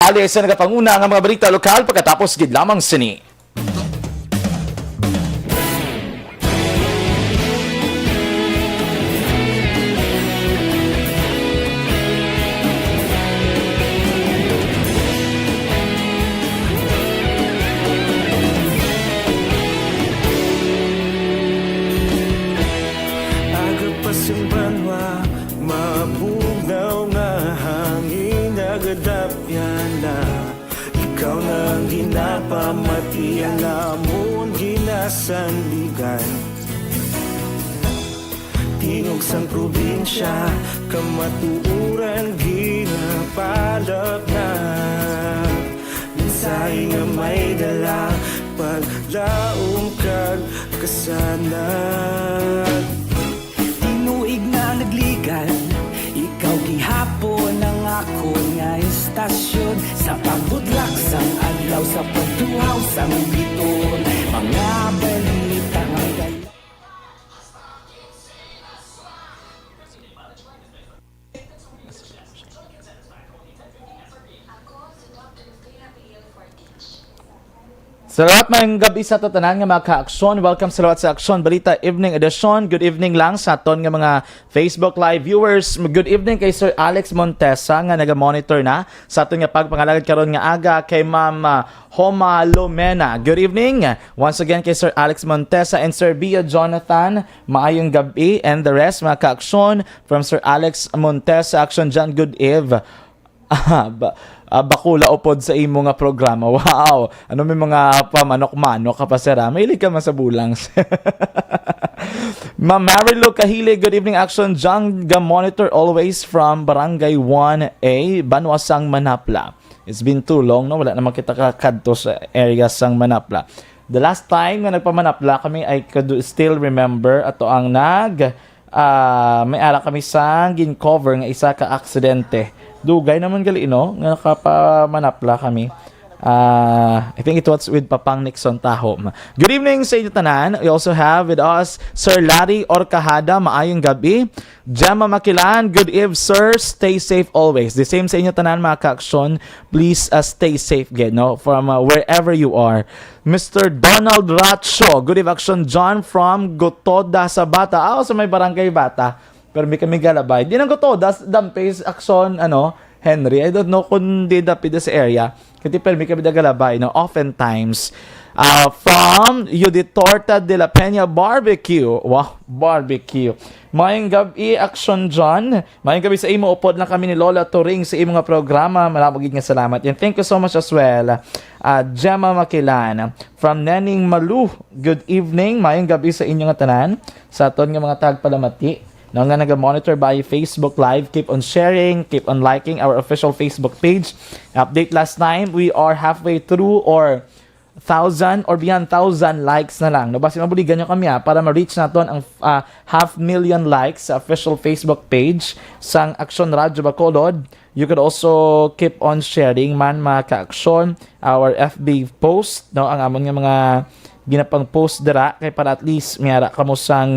Ali sa nagapanguna nga mga balita lokal pagkatapos gid lamang sini. Mabugaw nga hangin nagadapyan na ikaw nang ginapamatian namon ginasandigan tingog sang probinsya kamatuuran ginapalap na minsay nga may dala paglaom kag kasanag na nagligan, ikaw gihapon ang ako nga istasyon sa pagbudlak sang adlaw sa pagtuhaw sang biton mga balita nga dala. Salamat mga gabi sa tatanan nga mga ka-aksyon. Welcome sa lawat sa Aksyon Balita Evening Edition. Good evening lang sa aton nga mga Facebook Live viewers. Good evening kay Sir Alex Montesa nga naga-monitor na sa aton nga pagpangalagad karon nga aga kay Ma'am Homa Lumena. Good evening once again kay Sir Alex Montesa and Sir Bia Jonathan. Maayong gabi and the rest mga ka-aksyon from Sir Alex Montesa. Aksyon dyan, good eve. Bakula upod sa imo nga programa. Wow! Ano may mga pamanok-manok ka pa sira? Mahilig ka man sa bulang. Ma'am Marilu Kahili, good evening Aksyon. John Monitor always from Barangay 1A, Banwasang Manapla. It's been too long, no? Wala naman kita kakadto sa area sang Manapla. The last time na nagpamanapla kami, I could still remember ato ang may ara kami sang gin-cover nga isa ka aksidente. Dugay naman gali, no? Nga nakapamanapla kami. I think it was with Papang Nixon Tahom. Good evening sa inyo tanan. We also have with us Sir Larry Orcahada. Maayong gabi. Gemma Makilan. Good eve, sir. Stay safe always. The same sa inyo tanan mga ka-aksyon. Please stay safe, no? From wherever you are. Mr. Donald Ratcho. Good eve, Aksyon. John from Gotoda sa Bata. Sa may barangay Bata. Pero may kami galabay. Di nang Gotoda. Dampes, Aksyon, Henry. I don't know kung di dapid sa area. Kasi pero may kami galabay, oftentimes. From Yuditorta de la Peña Barbecue. Wow, barbecue. Mayang gabi, Aksyon John. Mayang gabi sa imo. Upod lang kami ni Lola Turing sa imo nga programa. Maraming nga salamat. And thank you so much as well. Gemma Makilan. From Nening Malu. Good evening. Mayang gabi sa inyo nga tanan. Sa aton nga mga tagpalamati. Now nga nag-monitor by Facebook Live. Keep on sharing, keep on liking our official Facebook page. Update last time, we are halfway through or 1,000 or beyond 1,000 likes na lang. No, basta mabuligan nyo kami para ma-reach natin ang 500,000 likes sa official Facebook page sang Aksyon Radyo Bacolod. You could also keep on sharing man mga ka-aksyon our FB post, no, ang amon nga mga ginapang post dira kay para at least miyara kamo sang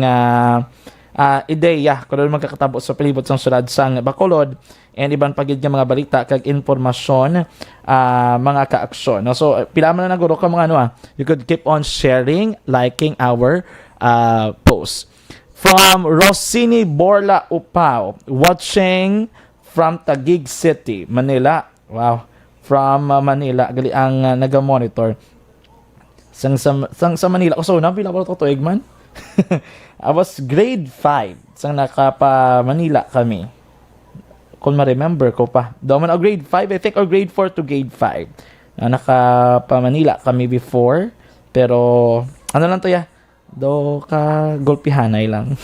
ideya kung ano magkakatabo sa palibot sang syudad sang Bacolod and ibang pagid nga mga balita kag informasyon mga ka-aksyon. No? So pila man na naguro ka mga you could keep on sharing, liking our post. From Rossini Borla Upao, watching from Taguig City, Manila. Wow. From Manila gali ang naga-monitor sang sa Manila. So na pila ba to Egman? I was grade 5 sang nakapa Manila kami. Kung ma-remember ko pa. Daw man grade 5, I think, or grade 4 to grade 5. Nakapa Manila kami before. Pero, ano lang to ya? Do ka golpihanay lang.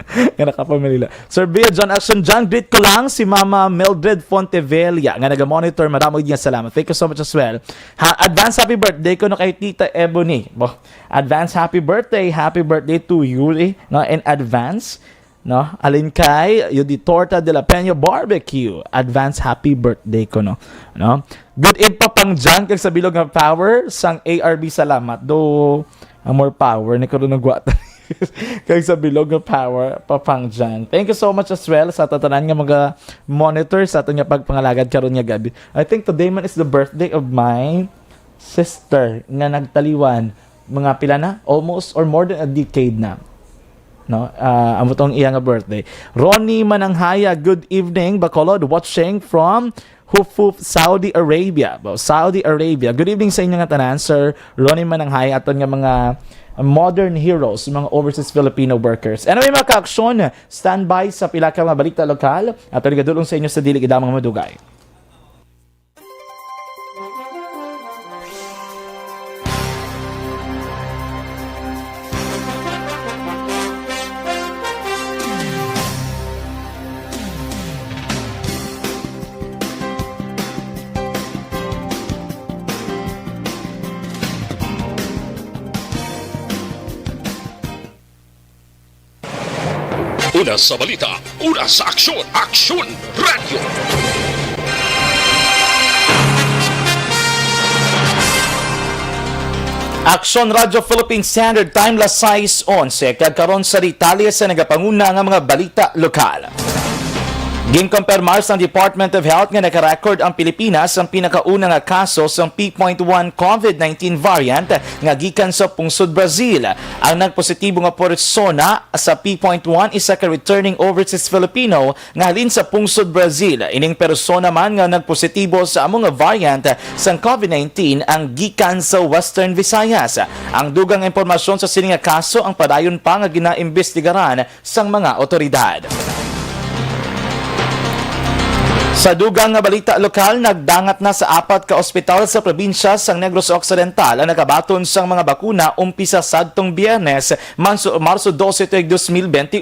Nga nakapa Manila. Sir Bia John Action John, greet ko lang si Mama Mildred Fontevilla nga naga-monitor. Maraming din salamat. Thank you so much as well. Advance happy birthday ko no kay Tita Ebony. Advance happy birthday to you no in advance. No, alin kay Yuditorta de la Peña Barbecue. Advance happy birthday ko no. Good eve pa pang dyan kag sa bilog nga power sang ARB salamat. Do ang more power ni karon nagwata. Kaya sa bilog nga power papang dyan. Thank you so much as well sa tatanan nga mga monitor sa aton nga pagpangalagad karon nga gabi. I think today man is the birthday of my sister nga nagtaliwan mga pila na, almost or more than a decade na. No, amo tong iya nga birthday. Ronnie Mananghaya, good evening. Bacolod watching from Hufuf, Saudi Arabia. Saudi Arabia. Good evening sa inyo nga tanan, Sir Ronnie Mananghaya, aton nga mga modern heroes, mga overseas Filipino workers. Anyway, mga ka-aksyon, standby sa pila ka mga balita lokal at gadulong sa inyo sa dili gidamang madugay. Una sa balita, una sa aksyon, Aksyon Radio. Aksyon Radio Philippine Standard Time las 6:11 kagkaron sa detalye sa nagapanguna nga mga balita lokal. Ginkompirmar sa Department of Health nga nakarecord ang Pilipinas ang pinakauna nga kaso sa P.1 COVID-19 variant nga gikan sa pungsod Brazil. Ang nagpositibo nga persona sa P.1 isa ka returning overseas Filipino nga halin sa pungsod Brazil. Ining persona man nga nagpositibo sa among nga variant sa COVID-19 ang gikan sa Western Visayas. Ang dugang impormasyon sa sining nga kaso ang padayon pa nga ginaimbestigaran sang mga otoridad. Sa dugang nga balita lokal, nagdangat na sa 4 ka ospital sa probinsya sang Negros Occidental ang nakabaton sang mga bakuna umpisa sadtong Biyernes, Marso 12, 2021.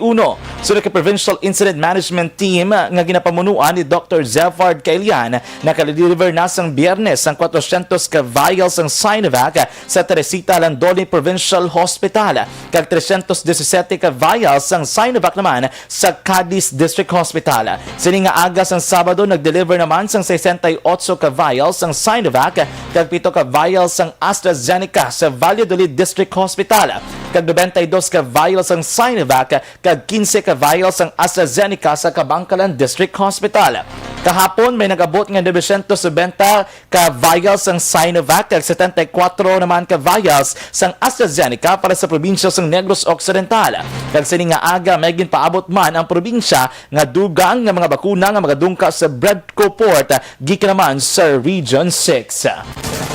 Sunod ka Provincial Incident Management Team nga ginapamunuan ni Dr. Zefard Kailian, nakadeliver na sang Biyernes ang 400 ka vials ang Sinovac sa Teresita Landoni Provincial Hospital, kag 317 ka vials ang Sinovac naman sa Cadiz District Hospital. Sining nga aga sang Sabado, nag-deliver naman sang 68 ka vials ang Sinovac kag 7 ka vials ang AstraZeneca sa Valladolid District Hospital, kag 92 ka vials ang Sinovac kag 15 ka vials ang AstraZeneca sa Kabangkalan District Hospital. Kahapon may nagabot nga 970 ka vials ang Sinovac kag 74 naman ka vials sang AstraZeneca para sa probinsya sang Negros Occidental. Kag sining nga aga may ginpaabot man ang probinsya nga dugang nga mga bakuna nga magadungka sa Bredco Port gikan naman sa Region 6.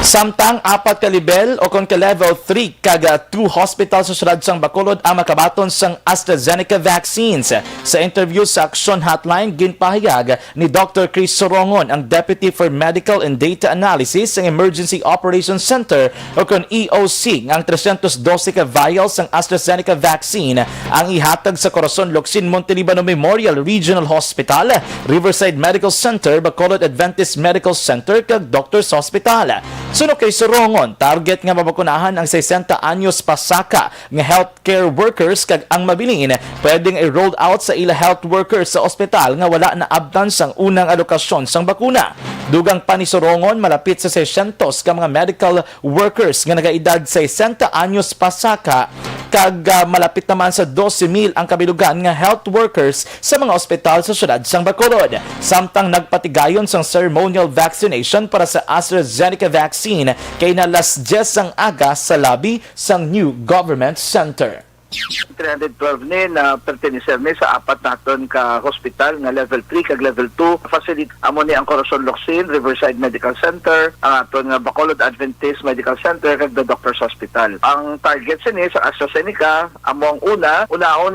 Samtang 4 ka level o kung ka level 3 kag 2 hospital sa syudad sang Bacolod ang makabaton sang AstraZeneca vaccines. Sa interview sa Aksyon Hotline, ginpahayag ni Dr. Chris Sorongon, ang Deputy for Medical and Data Analysis ng Emergency Operations Center o kung EOC, ang 312 ka vials ng AstraZeneca vaccine ang ihatag sa Corazon Locsin Montelibano Memorial Regional Hospital, Riverside Medical Center, Bacolod Adventist Medical Center kag Doctors Hospital. Suno kay Sorongon, target nga mabakunahan ang 60 anyos pasaka nga healthcare workers kag ang mabilin pwedeng i-roll out sa ila health workers sa ospital nga wala na abdan sang unang alokasyon sang bakuna. Dugang pa ni Sorongon, malapit sa 600 ka mga medical workers nga nagaedad sa 60 anyos pasaka kag malapit naman sa 12,000 ang kabilugan nga health workers sa mga ospital sa syudad sang Bacolod. Samtang nagpatigayon sang ceremonial vaccination para sa AstraZeneca vaccine kay na las 10 ang aga sa lobby sang New Government Center. 312 ni na pertenecer ni sa 4 naton ka hospital nga level 3 kag level 2 facility amo ni ang Corazon Locsin Riverside Medical Center, ang aton nga Bacolod Adventist Medical Center kag the Doctors Hospital. Ang target ni sa AstraZeneca amo ang una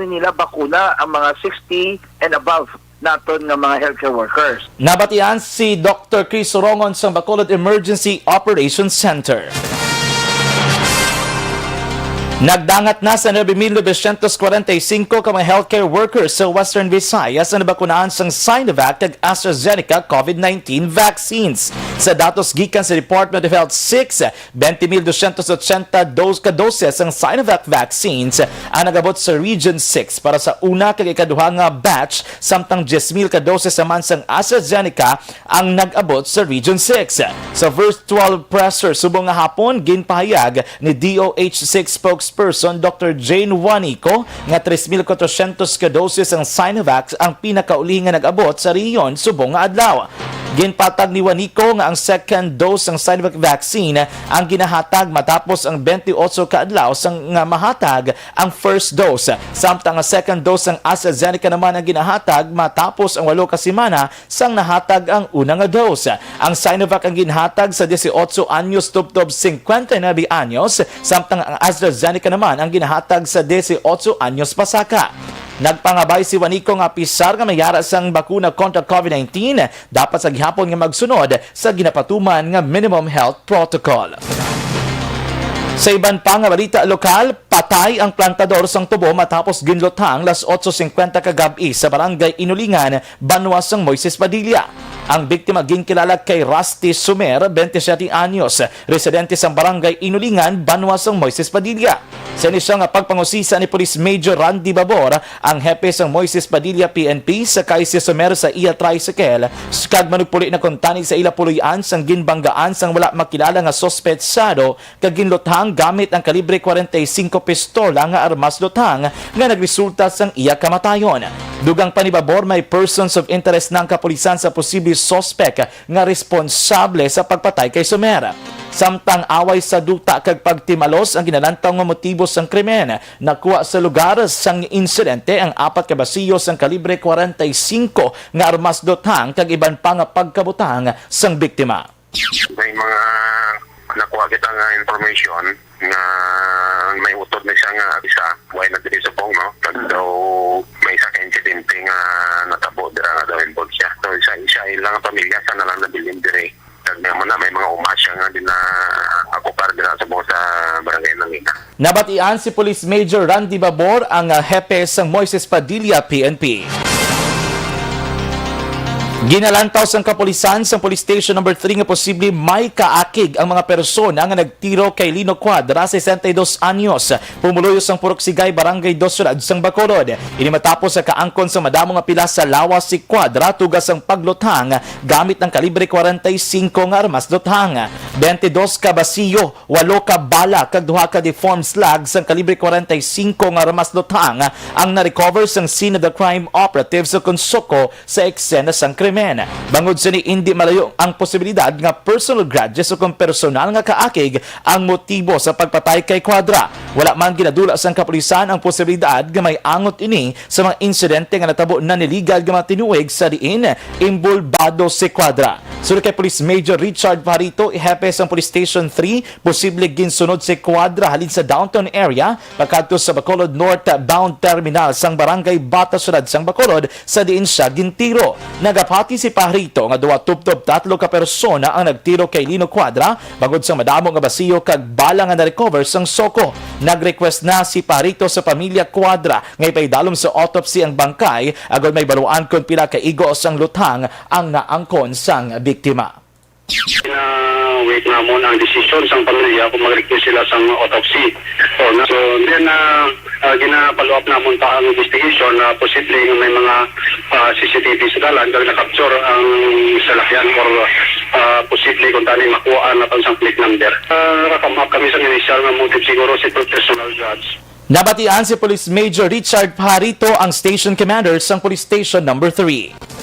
nila bakuna ang mga 60 and above naton nga mga healthcare workers. Nabatian si Dr. Chris Sorongon sa Bacolod Emergency Operations Center. Nagdangat na sa 9,945 ka mga healthcare workers sa Western Visayas na nabakunahan sang Sinovac ag AstraZeneca COVID-19 vaccines. Sa datos gikan sa Department of Health 20,280 doses ang Sinovac vaccines ang nagabot sa Region 6 para sa una kag ikaduha nga batch, samtang 10,000 ka doses naman sang AstraZeneca ang nagabot sa Region 6. Sa virtual presser subong nga hapon ginpahayag ni DOH6 spokesperson Dr. Jane Juanico nga 3,400 ka doses ang Sinovac ang pinakauli nga nag-abot sa riyon subong nga adlaw. Ginpatag ni Juanico nga ang second dose ng Sinovac vaccine ang ginahatag matapos ang 28 ka adlaw sang nga mahatag ang first dose. Samtang ang second dose ng AstraZeneca naman ang ginahatag matapos ang 8 ka semana sang nahatag ang unang nga dose. Ang Sinovac ang ginhatag sa 18 anyos tubtob 59 anyos, samtang ang AstraZeneca naman ang ginahatag sa 18 anyos pasaka. Nagpangabay si Juanico nga pisar nga mayara sang bakuna kontra COVID-19 dapat sa gihapon nga magsunod sa ginapatuman nga minimum health protocol. Sa iban pa nga balita lokal, patay ang plantador sang tubo matapos ginlutang las 8:50 kagabi sa barangay Inulingan, Banwas sang Moises Padilla. Ang biktima ginkilala kay Rusty Sumer, 27 anyos, residente sa barangay Inulingan, Banwas sang Moises Padilla. Sa inisang pagpangusisa ni Police Major Randy Babor, ang hepe sang Moises Padilla PNP sakay si Sumer sa iya tricycle, kag manugpuli na kontani sa ila puluyan sang ginbanggaan sang wala makilala nga sospetsado kag ginluthang gamit ang kalibre 45 pistola nga armas luthang nga nagresulta sang iya kamatayon. Dugang pa ni Babor, may persons of interest ng kapulisan sa posible sospek nga responsable sa pagpatay kay Sumer. Samtang away sa duta kag pagtimalos ang ginalantaw nga motibo sang krimen. Nakuha sa lugar sang insidente ang 4 ka basiyo sang kalibre 45 nga armas luthang kag iban pa nga pagkabutang sang biktima. May mga nakuha kita nga information nga may utod na siya nga isa why nagdiri sa pong no kag daw may isa ka insidente nga natabo dira nga daw involved siya so isa ilang pamilya sa nalang nabilin dire kag naman na may mga umasya nga din na akupar dira sa buong sa barangay Nangina. Nabatian si Police Major Randy Babor ang hepe sang Moises Padilla PNP. Ginalantaw sang kapulisan sa Police Station No. 3 nga posible may kaakig ang mga persona nga nagtiro kay Lino Cuadra, 62 anyos. Pumuluyo sang Purok Sigay, Barangay 2, Sulad sang Bacolod. Ini matapos sa kaangkon sa madamo nga pila sa lawas si Cuadra tugas ang pagluthang gamit ng kalibre 45 nga armas luthang. 22 ka basiyo, 8 ka bala kag 2 ka deformed slugs sang kalibre 45 nga armas luthang ang na-recover sang scene of the crime operatives sa Konsuko sa eksena sang krimen. Bangod sa ni hindi malayo ang posibilidad nga personal grudges o kung personal nga kaakig ang motibo sa pagpatay kay Cuadra. Wala man ginadula sang kapulisan ang posibilidad nga may angot ini sa mga insidente nga natabo na niligal nga matinuig sa diin imbulbado si Cuadra. Sulod kay Police Major Richard Parito, hepe sang Police Station 3, posible ginsunod si Cuadra halin sa downtown area pagkadto sa Bacolod northbound terminal sang Barangay Bata, Sulad sang Bacolod sa diin siya gintiro. Nagapati si Parito nga duwa tubtob 3 ka persona ang nagtiro kay Lino Cuadra bangod sa madamo nga basiyo kag bala nga na-recover sang Soko. Nag-request na si Parito sa pamilya Cuadra nga ipaidalom sa autopsy ang bangkay agod may baluan kon pila ka igo sang luthang ang naangkon sang biktima. Wait na muna ang desisyon sang pamilya kung mag-request sila sang autopsy. So then gina-follow up na muna ang investigation na posible may mga CCTV sa dalan kag na-capture ang salakyan or posible kung tani makuha na sang plate number. Nakakamap kami sa initial na motive siguro si personal judge. Nabatian si Police Major Richard Parito ang station commander sang Police Station No. 3.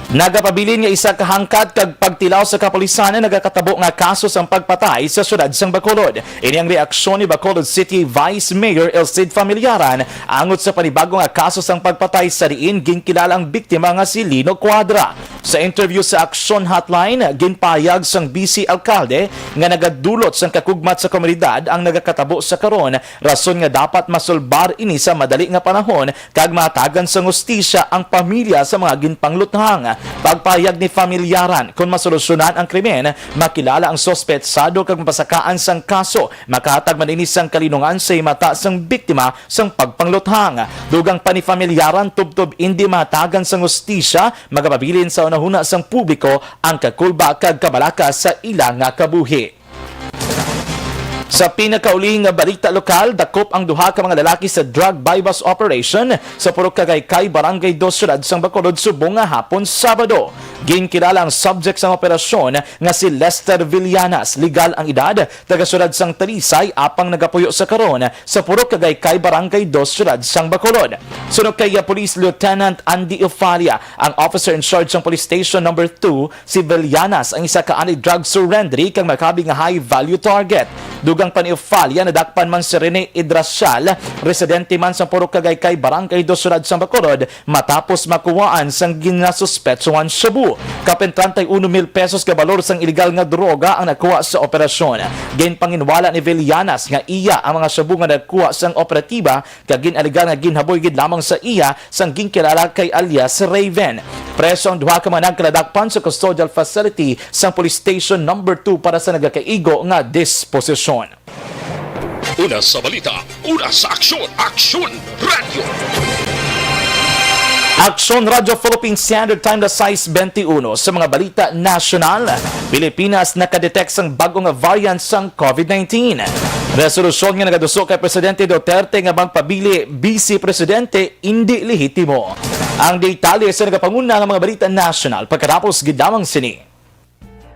Nagapabilin nga isa kahangkat kag pagtilaw sa kapulisan na nagakatabo nga kaso sang pagpatay sa syudad sang Bacolod. Ini ang reaksyon ni Bacolod City Vice Mayor Elcid Familiaran angot sa panibago nga kaso sang pagpatay sa diin ginkilalang biktima nga si Lino Cuadra. Sa interview sa Aksyon Hotline, ginpahayag sang BC Alkalde nga nagadulot sang kakugmat sa komunidad ang nagakatabo sa karon, rason nga dapat masulbar ini sa madali nga panahon kag matagan sa hustisya ang pamilya sa mga ginpangluthang. Pagpahayag ni familyaran kung masolusyonan ang krimen, makilala ang sospetsado kag mapasakaan sang kaso, makahatag man ini sang kalinungan sa mata sang biktima sang pagpangluthang. Dugang pa ni familyaran tubtob hindi matagan sang hustisya, magapabilin sa unahuna sang publiko ang kakulba kag kabalaka sa ilang nga kabuhi. Sa pinakaulihing nga balita lokal, dakop ang duha ka mga lalaki sa drug bypass operation sa Purok Kagaykay, Barangay 2, Syudad sang Bacolod, Subong nga hapon Sabado. Ginkilala ang subject sa operasyon nga si Lester Villanas, legal ang edad, taga-syudad sang Talisay, apang nagapuyo sa karon sa Purok Kagaykay, Barangay 2, Syudad sang Bacolod. Sunod kay Police Lieutenant Andy Ofalia, ang officer in charge ng Police Station No. 2, si Villanas ang isa ka anti-drug surrendery kang makabi nga high-value target. Dugang pa ni Ofalia, nadakpan man si Rene Idrasyal, residente man sa Purok Kagaykay, Barangay 2, Syudad sang Bacolod, matapos makuwaan sang ginasuspetsuhan shabu. Kapin 31,000 pesos ka balor sang illegal nga droga ang nakuha sa operasyon. Gain panginwala ni Villanas nga iya ang mga shabu nga nakuha sang operatiba kag ginaligan nga ginhaboy gid lamang sa iya sang ginkilala kay alias Raven. Preso ang duha ka man nagkadakpan sa custodial facility sang Police Station No. 2 para sa nagakaigo nga disposisyon. Una sa balita, una sa aksyon, Aksyon Radio. Aksyon Radio Philippine Standard Time na size 21 sa mga balita nasyonal. Pilipinas nakadetect sang bagong variant sang COVID-19. Resolusyon nga nagaduso kay Presidente Duterte nga magpabili Vice Presidente hindi lehitimo. Ang detalye sa nagapanguna ng mga balita nasyonal pagkatapos gidamang sini.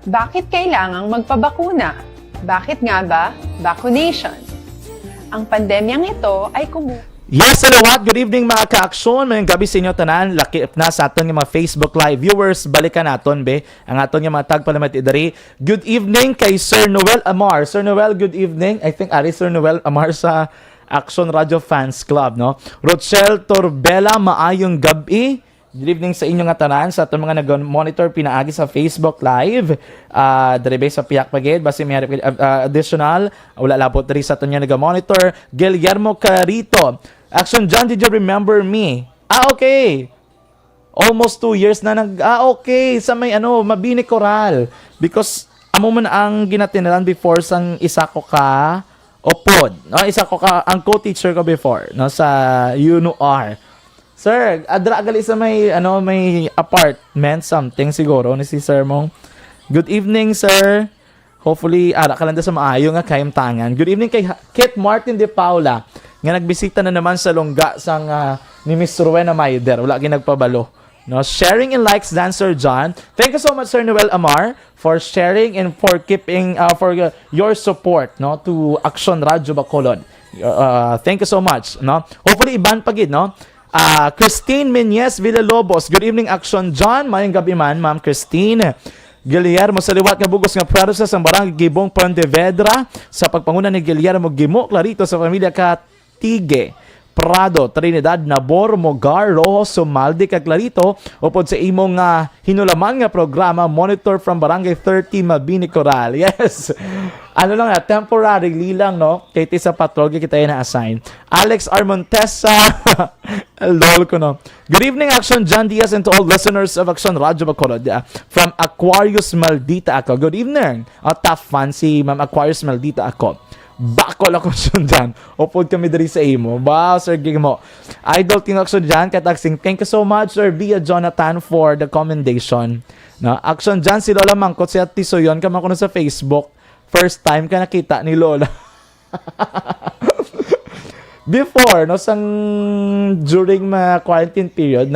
Bakit kailangang magpabakuna? Bakit nga ba vaccination? Ang pandemyang ito ay Yes, hello what? Good evening mga ka-aksyon. Mayong gabi sa inyo tanan. Lakip na sa aton ng mga Facebook Live viewers. Balikan naton be. Ang aton yung mga tagpalamat idari. Good evening kay Sir Noel Amar. Sir Noel, good evening. I think ari Sir Noel Amar sa Aksyon Radio Fans Club, no? Rochelle Torbella, maayong gabi. Good evening sa inyo nga tanan, sa itong mga nag-monitor pinaagi sa Facebook Live. Daribe sa Piyak Pagid, basi may additional, wala labot dari sa itong nag-monitor. Guillermo Carito, Aksyon John, did you remember me? Okay. Almost 2 years na okay. Sa may Mabini Coral. Because, amo man ang ginatinalan before sang isa ko ka opod. No? Isa ko ka, ang co-teacher ko before, no? Sa UNOR. Sir, adra gali sa may may apartment something siguro ni si Sir mong. Good evening, sir. Hopefully ara ka lang sa maayo nga kayong tangan. Good evening kay Kit Martin de Paula nga nagbisita na naman sa lungga sang ni Miss Rowena Maider. Wala gyud nagpabalo. No, sharing and likes Dancer John. Thank you so much, Sir Noel Amar, for sharing and for keeping for your support, no, to Aksyon Radio Bacolod. Thank you so much, no. Hopefully iban pagid, no. Christine Menyes Villalobos. Good evening, Aksyon John. Mayang gabi man, Ma'am Christine. Guillermo sa liwat nga bugos nga Prado sa Barangay Gibong Pontevedra. Sa pagpanguna ni Guillermo Gimo Clarito sa pamilya Katige Prado, Trinidad, Nabor, Mogar, Rojo, Sumaldi, Clarito, upod sa imong hinulaman nga programa Monitor from Barangay 30 Mabini Coral. Yes. Lang temporarily lang, no? Kaya sa patrol kita yung na-assign. Alex Armontesa. Lol ko, no? Good evening, Aksyon John Diaz, and to all listeners of Aksyon Radio Bacolod. From Aquarius Maldita ako. Good evening. Tough fan si Ma'am Aquarius Maldita ako. Bakol ako dyan. Upod kami dari sa imo. Wow, Sir Gigmo. Idol Team Aksyon dyan. Kataksing, thank you so much, Sir Bia Jonathan, for the commendation. No? Aksyon dyan, si Lola Mangkot, si Ati Soyon, kama ko na sa Facebook. First time ka nakita ni Lola. Before, no, during my quarantine period,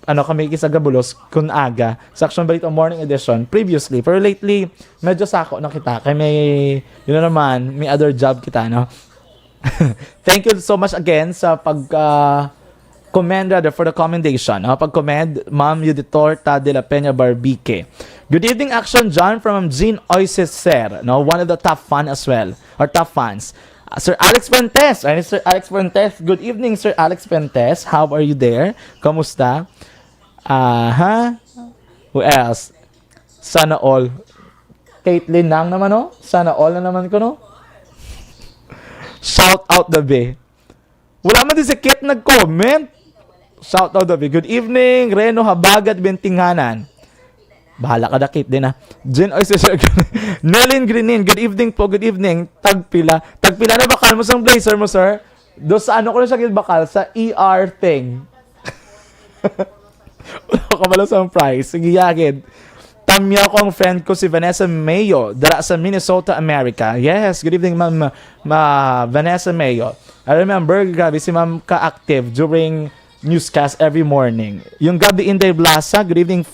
kami kisagabulos kun aga sa Aksyon Balita Morning Edition previously, pero lately medyo sako na kita kay may may other job kita, no. Thank you so much again sa commend for the commendation, pag-commend Ma'am Yuditorta de la Peña Barbique. Good evening, Aksyon John, from Jean Oiseser, no, one of the top fan as well, or top fans. Sir Alex Fuentes. Sir Alex Fuentes. Good evening, Sir Alex Fuentes. How are you there? Kamusta? Who else? Sana all. Caitlyn Nang naman, no? Sana all na naman ko, no? Shout out the bay. Wala man din si Kit nag-comment. Shout out the bay. Good evening, Reno Habagat Bentinghanan. Bahala ka na, Kit din, ha? Jen, oy, sir. Nelin Greenin, good evening po, good evening. Tagpila. Tagpila na bakal mo sa blazer mo, sir? Do sa ano ko na siya bakal? Sa ER thing. Wala ka pala sa price. Sige, yakid. Tamya ko ang friend ko si Vanessa Mayo dara sa Minnesota, America. Yes, good evening, Ma'am Vanessa Mayo. I remember, grabe si Ma'am ka-active during newscast every morning. Yung Gabi Inday Blasa, good evening,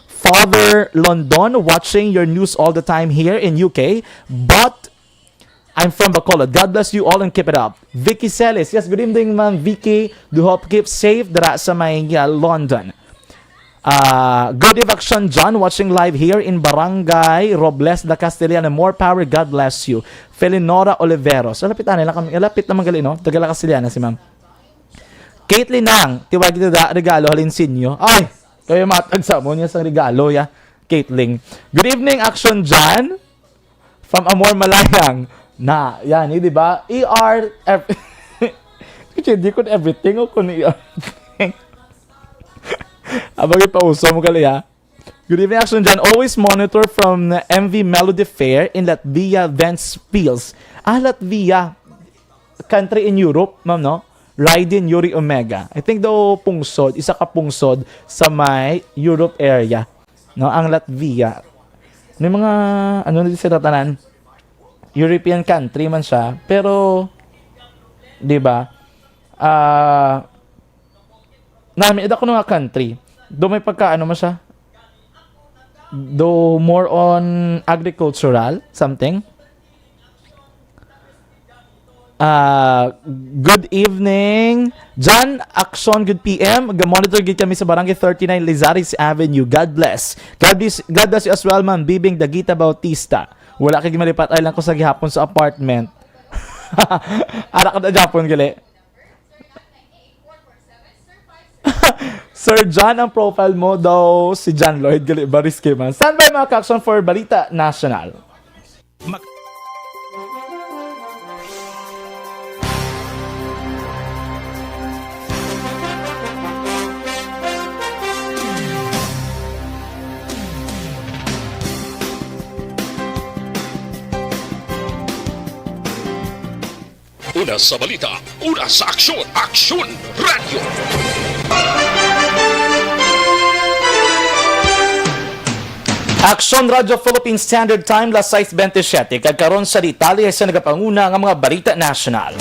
Father London, watching your news all the time here in UK. But I'm from Bacolod. God bless you all and keep it up. Vicky Celis. Yes, good evening, Ma'am Vicky. Do hope keep safe dara sa may London. Good evening, Aksyon John, watching live here in Barangay Robles, La Castellana. More power, God bless you. Felinora Oliveros. Lapit naman gali, no? Tagala Castellana si ma'am. Caitlyn Nang, tiwag na regalo, halinsinyo. Ay, kayo matag sa mo niya sa regalo, ya. Caitlyn. Good evening, Aksyon John. From Amor Malayang. Na, yan, di ba? ER, hindi ko everything o kung ER. Abang ipauso mo kali, ha? Good evening, Aksyon John. Always monitor from MV Melody Fair in Latvia, Ventspils. Latvia. Country in Europe, ma'am, no? Riding Yuri Omega. I think daw pungsod, isa ka pungsod sa may Europe area. No? Ang Latvia. May mga, ano na sila tanan? European country man siya. Pero, di ba? Namin, ako nga country. Do may pagkaano mo siya? Do more on agricultural, something? Good evening. John, Aksyon, good PM. Monitor gid kami sa Barangay 39 Lizaris Avenue. God bless. God bless you as well, ma'am. Bibing Dagita Bautista. Wala kay malipat ay lang ko sa gihapon sa apartment. Ara ka na Japon gali. Sir John, ang profile mo daw si John Lloyd gali baris kay man. Stand by mga ka-aksyon for Balita National. Una sa balita, una sa aksyon, Aksyon Radio. Aksyon Radio Philippine Standard Time, las 6:27. Kagkaroon sa Italia sa nagapanguna ng mga balita national.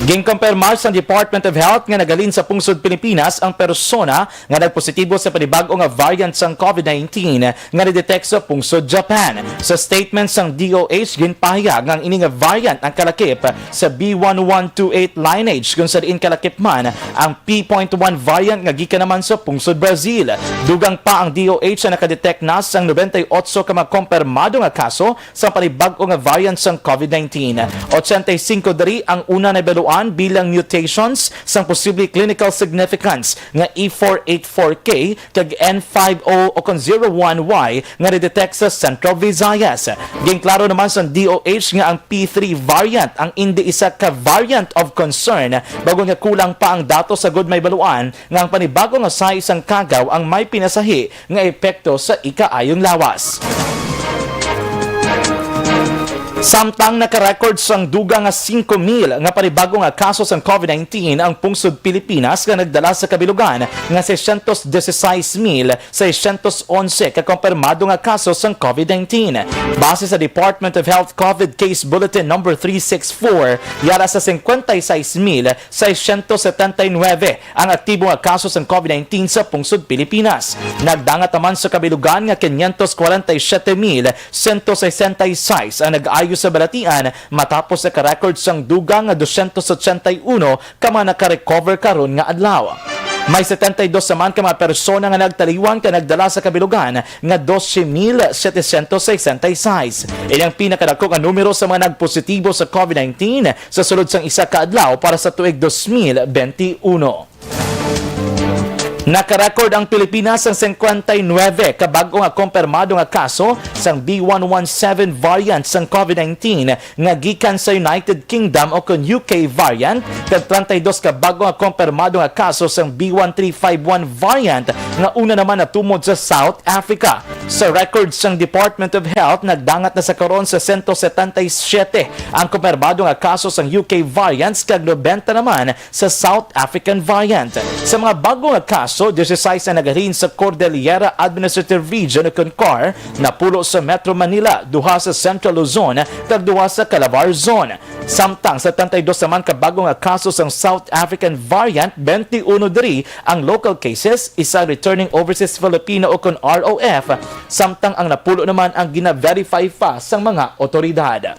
Ginkumpirmar sa Department of Health nga nagalin sa pungsod Pilipinas ang persona nga nagpositibo sa panibag-o nga variant sang COVID-19 nga nidetect sa pungsod Japan. Sa statement sang DOH ginpahayag nga ini nga variant ang kalakip sa B1128 lineage kung sa diin kalakip man ang P.1 variant nga gikan naman sa pungsod Brazil. Dugang pa ang DOH na nakadetect na sang 98 ka mga kumpirmado nga kaso sa panibag-o nga variant sang COVID-19. 85 dari ang una na evaluan bilang mutations sang posible clinical significance nga E484K kag N50 o kon 01Y nga na-detect sa Central Visayas. Ginklaro naman sa DOH nga ang P3 variant ang hindi isa ka variant of concern bago nga kulang pa ang datos sa good may baluan nga ang panibago nga sa isang kagaw ang may pinasahi nga epekto sa ikaayong lawas. Samtang nakarecord sang duga nga 5,000 nga panibago nga kaso sang COVID-19 ang pungsod Pilipinas nga nagdala sa kabilugan nga 616,611 ka kumpirmado nga kaso sang COVID-19. Base sa Department of Health COVID Case Bulletin No. 364, yara sa 56,679 ang aktibo nga kaso sang COVID-19 sa pungsod Pilipinas. Nagdangat naman sa kabilugan nga 547,166 ang nag-ayo sa balatian matapos sa ka-record sang dugang nga 281 ka mga naka-recover karon nga adlaw. May 72 naman ka mga persona nga nagtaliwan ka nagdala sa kabilugan nga 12,766. Ilang pinakadako nga numero sa mga nagpositibo sa COVID-19 sa sulod sang isa ka adlaw para sa tuig 2021. Nakarecord ang Pilipinas ng 59 kabago nga kumpirmado nga kaso sang B117 variant sang COVID-19 nga gikan sa United Kingdom o kun UK variant kag 32 kabago nga kumpirmado nga kaso sang B1351 variant nga una naman natumod sa South Africa. Sa records sang Department of Health, nagdangat na sa karon sa 177 ang kumpirmado nga kaso sang UK variants kag 90 naman sa South African variant. Sa mga bago nga kaso, 16 na nagahin sa Cordillera Administrative Region o CONCAR, napulo sa Metro Manila, duha sa Central Luzon, kag duha sa Calabar Zone. Samtang sa 32 naman kabago nga kaso sa South African variant, 21 diri ang local cases, isa returning overseas Filipino o kun ROF, samtang ang napulo naman ang gina-verify pa sa mga otoridad.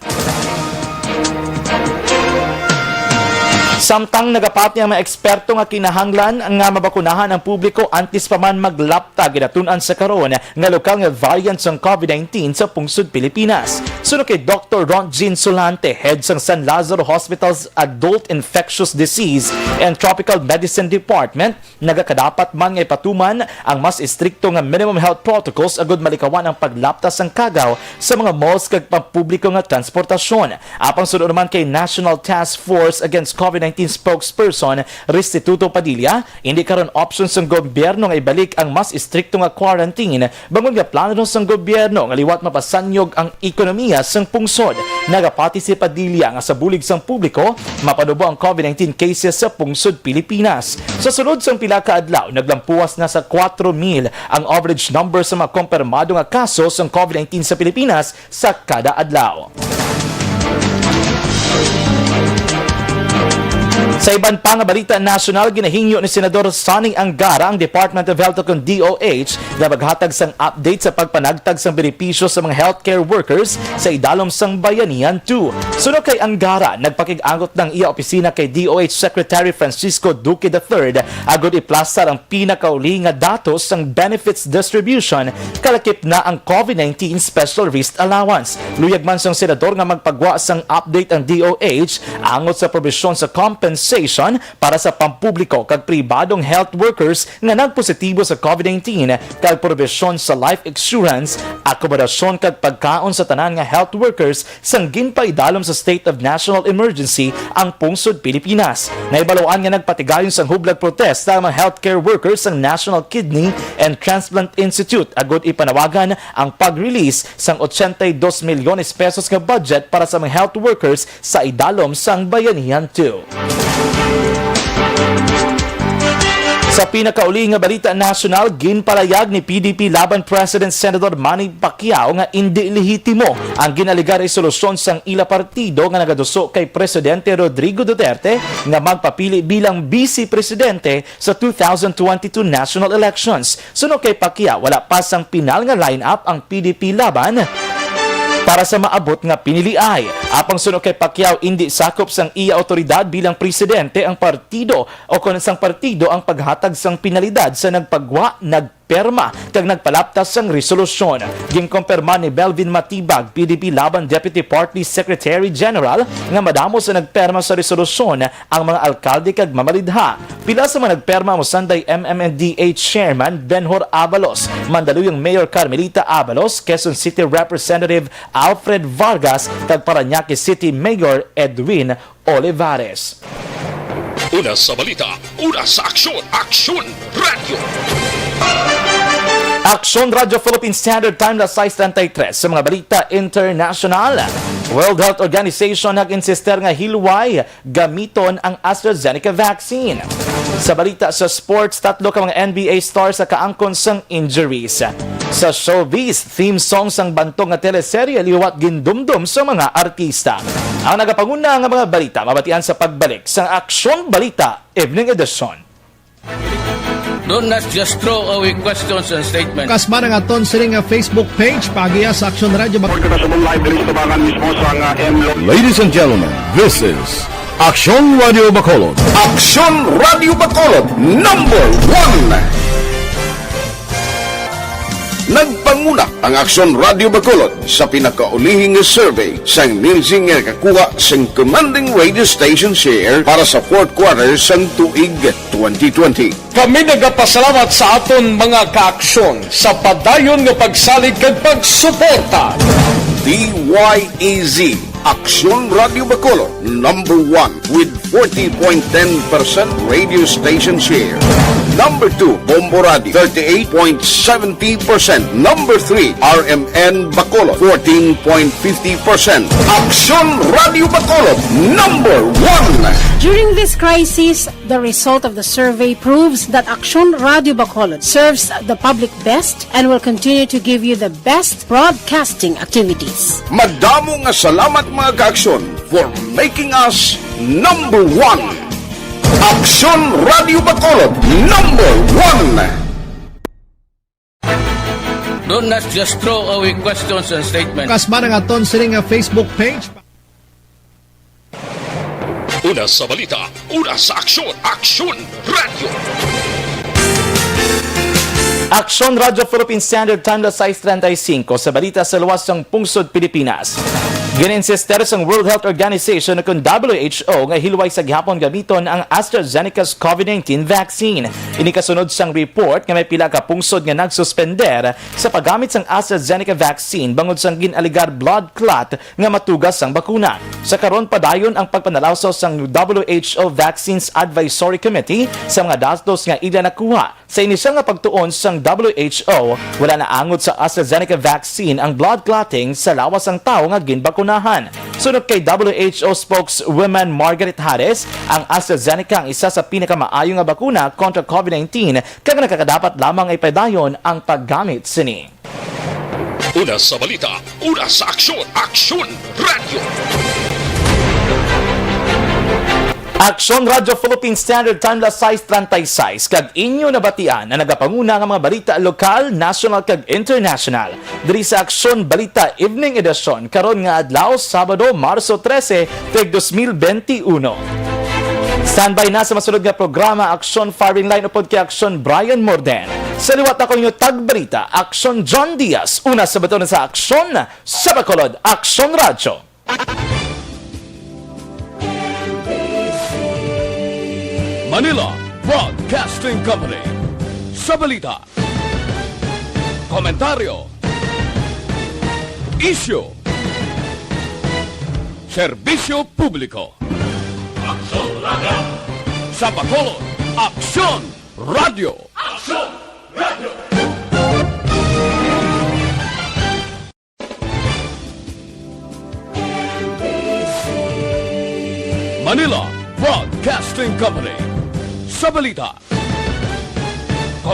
Samtang nagapati ang mga eksperto nga kinahanglan nga mabakunahan ang publiko antes pa man maglapta ginatunan sa karon nga lokal nga variant ng COVID-19 sa pungsod Pilipinas. Suno kay Dr. Ron Jean Solante, head ng San Lazaro Hospital's Adult Infectious Disease and Tropical Medicine Department, nagakadapat man nga ipatuman ang mas istrikto nga minimum health protocols agud malikawan ang paglaptas ng kagaw sa mga malls kag pampubliko nga transportasyon. Apang sunod naman kay National Task Force Against COVID-19 spokesperson Restituto Padilla, hindi karon options ng gobyerno nga ibalik ang mas istrikto nga quarantine bangon nga plano ng gobyerno nga liwat mapasanyog ang ekonomiya sang pungsod. Nagapati si Padilla nga sa bulig sang publiko mapanubo ang COVID-19 cases sa pungsod Pilipinas. Sa sunod sang pila ka adlaw, naglampuas na sa 4,000 ang average number sa mga kumpirmado nga kaso sang COVID-19 sa Pilipinas sa kada adlaw. Sa iban pa nga balita nasyonal, ginahingyo ni Senador Sonny Angara ang Department of Health o DOH na maghatag sang update sa pagpanagtag sang benepisyo sa mga healthcare workers sa idalom sang Bayanihan 2. Suno kay Angara, nagpakig-angot ng iya opisina kay DOH Secretary Francisco Duque III agud iplastar ang pinakauli nga datos sang benefits distribution kalakip na ang COVID-19 Special Risk Allowance. Luyag man sang senador nga magpagwa sang update ang DOH angot sa probisyon sa compensation para sa pampubliko kag pribadong health workers nga nagpositibo sa COVID-19 kag probisyon sa life insurance, akomodasyon kag pagkaon sa tanan nga health workers sang ginpaidalom sa state of national emergency ang pungsod Pilipinas. Naibaluan nga nagpatigayon sang hublag protesta ang mga healthcare workers sang National Kidney and Transplant Institute agud ipanawagan ang pag-release sang 82 milyones pesos nga budget para sa mga health workers sa idalom sang Bayanihan 2. Sa pinakauli nga balita nasyonal, ginpalayag ni PDP laban President Senator Manny Pacquiao nga indi lehitimo ang ginaliga resolusyon sang ila partido nga nagaduso kay Presidente Rodrigo Duterte nga magpapili bilang Vice Presidente sa 2022 national elections. Suno kay Pacquiao, wala pa sang pinal nga lineup ang PDP laban para sa maabot nga piniliay. Apang sunod kay Pacquiao, hindi sakop sang iya otoridad bilang presidente ang partido o kung sang partido ang paghatag sang pinalidad sa nagpagwa, nagperma kag nagpalaptas sang resolusyon. Ginkumpirma ni Belvin Matibag, PDP laban Deputy Party Secretary General, nga madamo sa nagperma sa resolusyon ang mga alkalde kag mamalidha. Pila sa mga nagperma mo Sunday MMNDH Chairman Benhur Abalos, Mandaluyong Mayor Carmelita Abalos, Quezon City Representative Alfred Vargas kag Parañaque City Mayor Edwin Olivares. Una sa balita, una sa aksyon, Aksyon Radio. Aksyon Radio Philippine Standard Time na 6:33 sa mga balita international. World Health Organization nag-insister nga hilway gamiton ang AstraZeneca vaccine. Sa balita sa sports, 3 ka mga NBA stars sa kaangkon sang injuries. Sa showbiz, theme song sang bantog nga teleserye liwat gindumdum sa mga artista. Ang nagapanguna nga mga balita mabatian sa pagbalik sa Aksyon Balita Evening Edition. Do not just throw away questions and statements. Kasma nga aton sining nga Facebook page pagiya sa Aksyon Radio. Ladies and gentlemen, this is Aksyon Radio Bacolod. Aksyon Radio Bacolod, #1. Nagpanguna ang Aksyon Radio Bacolod sa pinakaulihing survey sa ninsing nga kakuha sa commanding radio station share para sa fourth quarter sa tuig 2020. Kami nagapasalamat sa aton mga kaaksyon sa padayon nga pagsalig kag pagsuporta. DYEZ Aksyon Radio Bacolod, number 1 with 40.10% radio station share. Number 2, Bombo Radio, 38.70%. Number 3, RMN Bacolod, 14.50%. Aksyon Radio Bacolod, number 1. During this crisis, the result of the survey proves that Aksyon Radio Bacolod serves the public best and will continue to give you the best broadcasting activities. Madamo nga salamat mga kaaksyon for making us number 1. Aksyon Radio Bacolod, number 1. Do not just throw away questions and statements. Kasma ng aton sining Facebook page. Una sa balita, una sa aksyon, Aksyon Radio. Aksyon Radio Philippine Standard Time las 6:35 sa balita sa luwas ng pungsod Pilipinas. Gininsister sa World Health Organization kung WHO nga hilway sa gihapon gamiton ang AstraZeneca's COVID-19 vaccine. Inikasunod sang report nga may pila ka pungsod nga nagsuspender sa paggamit sang AstraZeneca vaccine bangod sang ginaligar blood clot nga matugas sang bakuna. Sa karon padayon ang pagpanalawsaw sang WHO Vaccines Advisory Committee sa mga dastos nga ila nakuha. Sa inisyal nga pagtuon sang WHO, wala na angot sa AstraZeneca vaccine ang blood clotting sa lawas ang tao nga ginbakunahan. Sunod kay WHO spokeswoman Margaret Harris, ang AstraZeneca ang isa sa pinakamaayo nga bakuna kontra COVID-19 kaya nakakadapat lamang ay padayon ang paggamit sini. Una sa balita, una sa aksyon, Aksyon Radio. Aksyon Radio Philippine Standard Time las 6:36 kag inyo nabatian na nagapanguna nga mga balita lokal, national kag international. Diri sa Aksyon Balita Evening Edition karon nga adlaw Sabado, Marso 13, 2021. Standby na sa masunod nga programa Aksyon Firing Line upod kay Aksyon Brian Morden. Sa liwat ako inyo tagbalita, Aksyon John Diaz. Una sa bato na sa Aksyon sa Bacolod, Aksyon Radio. Manila Broadcasting Company. Sa balita, komentaryo, issue, serbisyo publiko. Aksyon Radio. Sa Bacolod, Aksyon Radio. Aksyon Radio. Manila Broadcasting Company. Sa balita,